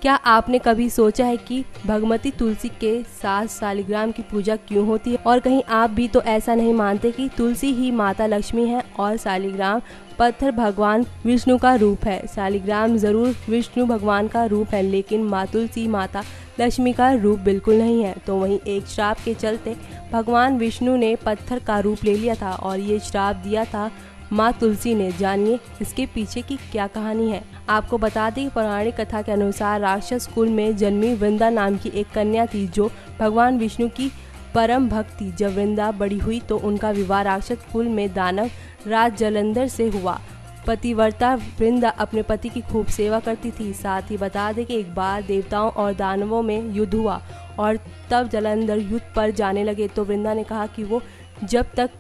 क्या आपने कभी सोचा है कि भगवती तुलसी के 7 शालिग्राम की पूजा क्यों होती है? और कहीं आप भी तो ऐसा नहीं मानते कि तुलसी ही माता लक्ष्मी है और शालिग्राम पत्थर भगवान विष्णु का रूप है। शालिग्राम जरूर विष्णु भगवान का रूप है, लेकिन माँ तुलसी माता लक्ष्मी का रूप बिल्कुल नहीं है। तो वहीं एक श्राप के चलते भगवान विष्णु ने पत्थर का रूप ले लिया था और ये श्राप दिया था माँ तुलसी ने। जानिए इसके पीछे की क्या कहानी है। आपको बता दें, पौराणिक कथा के अनुसार राक्षस कुल में जन्मी वृंदा नाम की एक कन्या थी जो भगवान विष्णु की परम भक्त थी। जब वृंदा बड़ी हुई तो उनका विवाह राक्षस कुल में दानव राज जलंधर से हुआ। पतिव्रता वृंदा अपने पति की खूब सेवा करती थी। साथ ही बता दें कि एक बार देवताओं और दानवों में युद्ध हुआ और तब जलंधर युद्ध पर जाने लगे तो वृंदा ने कहा कि वो जब तक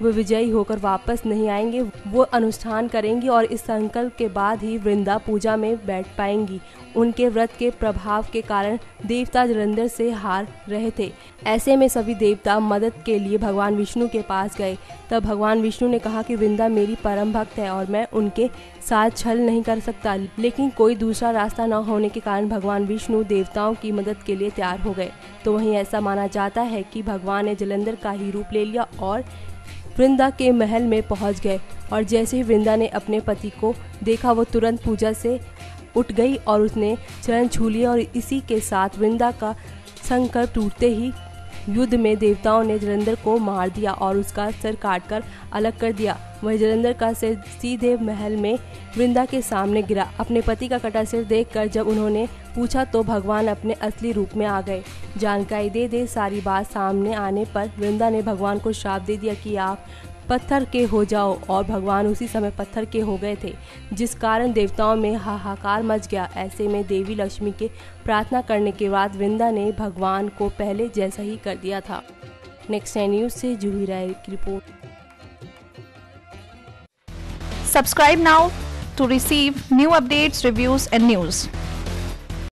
वे विजयी होकर वापस नहीं आएंगे वो अनुष्ठान करेंगी और इस संकल्प के बाद ही वृंदा पूजा में बैठ पाएंगी। उनके व्रत के प्रभाव के कारण देवता जलंधर से हार रहे थे। ऐसे में सभी देवता मदद के लिए भगवान विष्णु के पास गए। तब भगवान विष्णु ने कहा कि वृंदा मेरी परम भक्त है और मैं उनके साथ छल नहीं कर सकता, लेकिन कोई दूसरा रास्ता न होने के कारण भगवान विष्णु देवताओं की मदद के लिए तैयार हो गए। तो वहीं ऐसा माना जाता है कि भगवान ने जलंधर का ही रूप ले लिया और वृंदा के महल में पहुंच गए और जैसे ही वृंदा ने अपने पति को देखा वो तुरंत पूजा से उठ गई और उसने चरण छू लिया और इसी के साथ वृंदा का संकल्प टूटते ही युद्ध में देवताओं ने जलंधर को मार दिया और उसका सिर काटकर अलग कर दिया। वह जलंधर का सिर सीधे महल में वृंदा के सामने गिरा। अपने पति का कटा सिर देखकर जब उन्होंने पूछा तो भगवान अपने असली रूप में आ गए। जानकारी दे सारी बात सामने आने पर वृंदा ने भगवान को श्राप दे दिया कि आप पत्थर के हो जाओ और भगवान उसी समय पत्थर के हो गए थे, जिस कारण देवताओं में हाहाकार मच गया। ऐसे में देवी लक्ष्मी के प्रार्थना करने के बाद वृंदा ने भगवान को पहले जैसा ही कर दिया था। नेक्स्ट न्यूज़ से जूही राय की report. Subscribe now to receive new updates, reviews and news.